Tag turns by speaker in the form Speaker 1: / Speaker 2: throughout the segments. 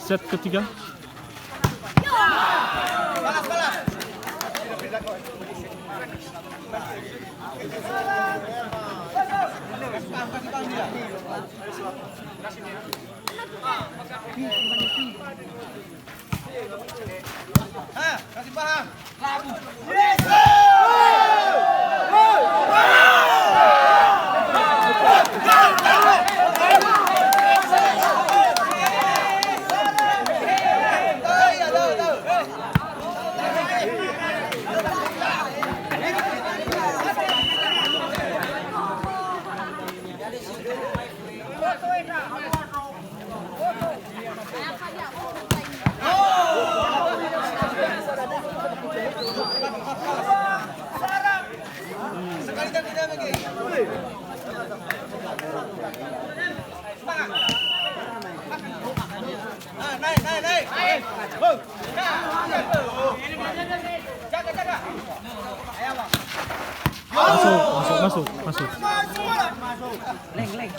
Speaker 1: set ketiga.
Speaker 2: Kasih paham. Sekali dan tidak lagi. Naik. Jaga.
Speaker 1: Masuk.
Speaker 3: Leng.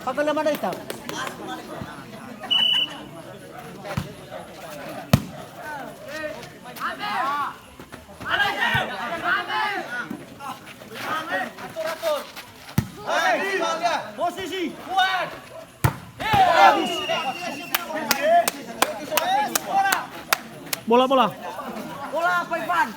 Speaker 3: Pagkalaman na ito.
Speaker 2: Posisi kuat.
Speaker 1: Bola.
Speaker 3: Bola apa Ivan?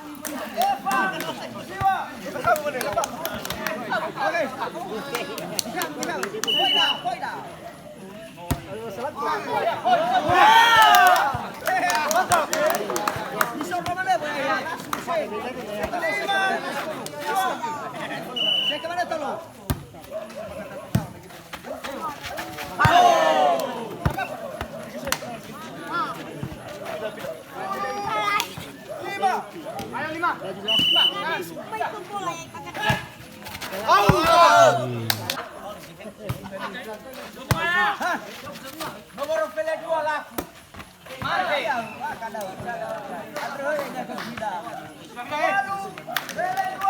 Speaker 2: Nomor pele 2 lah. Mari. Pele 2.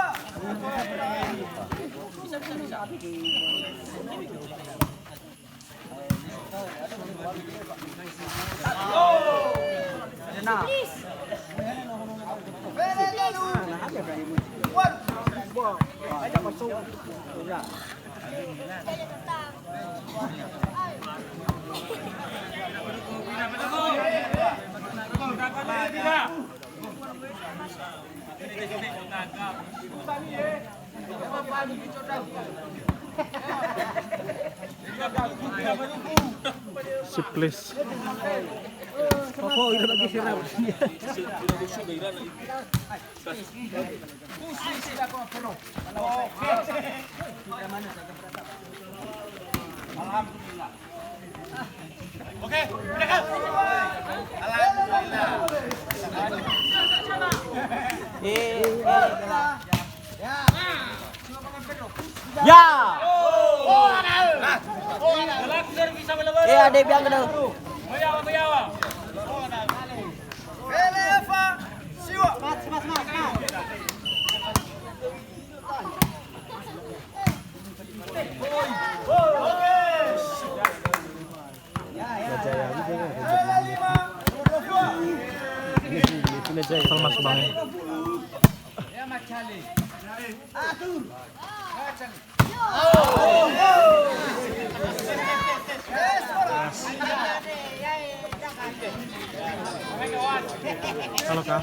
Speaker 1: Siples.
Speaker 3: Koko udah bagi siram.
Speaker 2: Alhamdulillah. Oke, mereka. Alhamdulillah.
Speaker 3: Ya. Ada biang kena.
Speaker 2: Eleva, siwa.
Speaker 3: Mas.
Speaker 1: Asal masuk bang. Halo kak.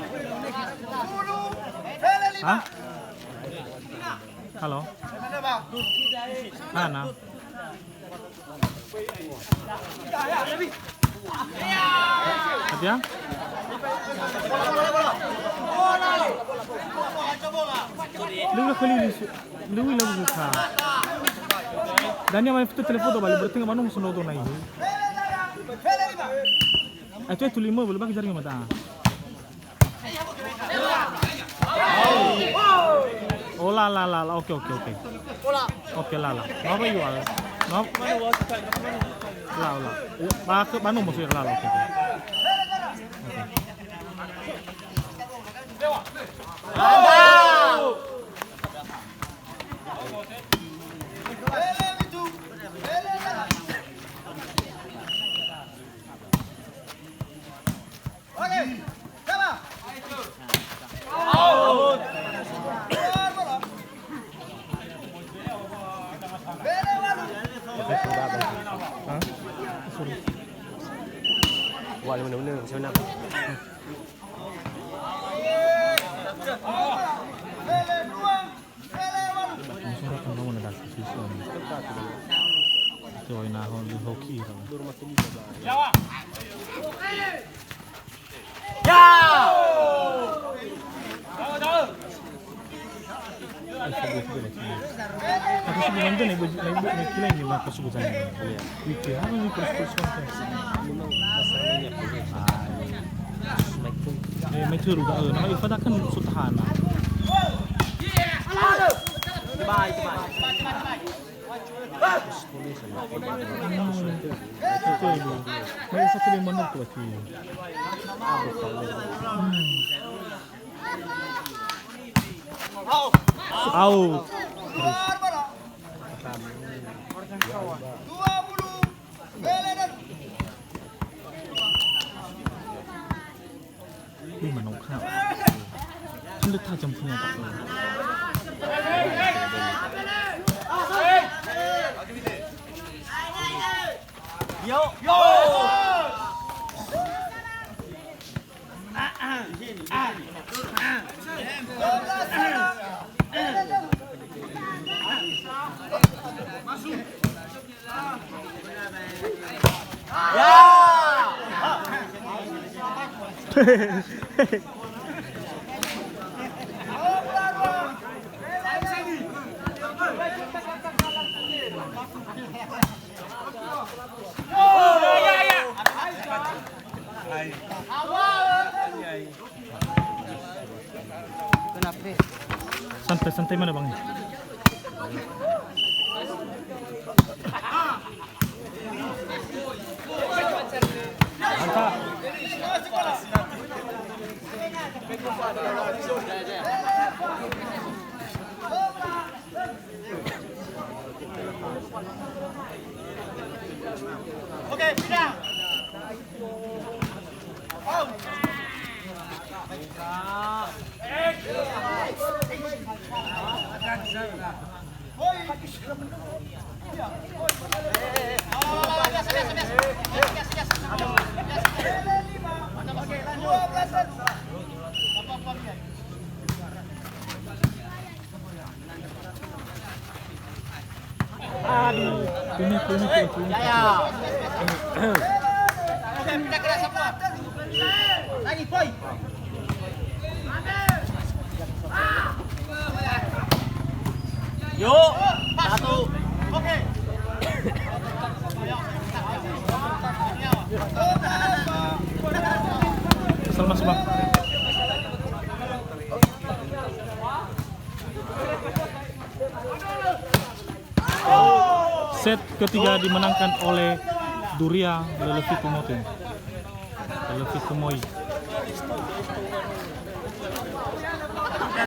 Speaker 1: Hah? Halo. Mana? Hadiah? Lu kali lu lagu ka. Dan yang main foto telepon tu balik berarti nggak mana musuh nonton lagi. Itu 5 boleh bagi jaring mata. Oh la, oke. Oke la. Apa jual? Ngap? La. Pak ke Bandung musuh la, oke.
Speaker 4: Wah, bener-bener sebenarnya.
Speaker 1: Masuk kan bangun ada sisi. Itu ina di hoki itu. Aku sebelum itu nih kira ini lah kesubutan. Itu apa nih terus kontes. Mai turu ga nama ifada kan sutahana.
Speaker 3: Bye.
Speaker 1: Itu ini. Mai satu di mana tu lagi. Out. Ini mana kau? Hendak tajam punya tak?
Speaker 2: Yo.
Speaker 1: Santai mana bang?
Speaker 2: Oke, pindah.
Speaker 3: Aduh.
Speaker 1: Ini.
Speaker 3: Ya.
Speaker 2: Oke, pindah keras semua. Lagi, boy.
Speaker 3: Yuk. Satu.
Speaker 2: Oke.
Speaker 1: Kesel mas bang. Set ketiga dimenangkan oleh Duria Lelevitu Motin. Lelevitu Moi.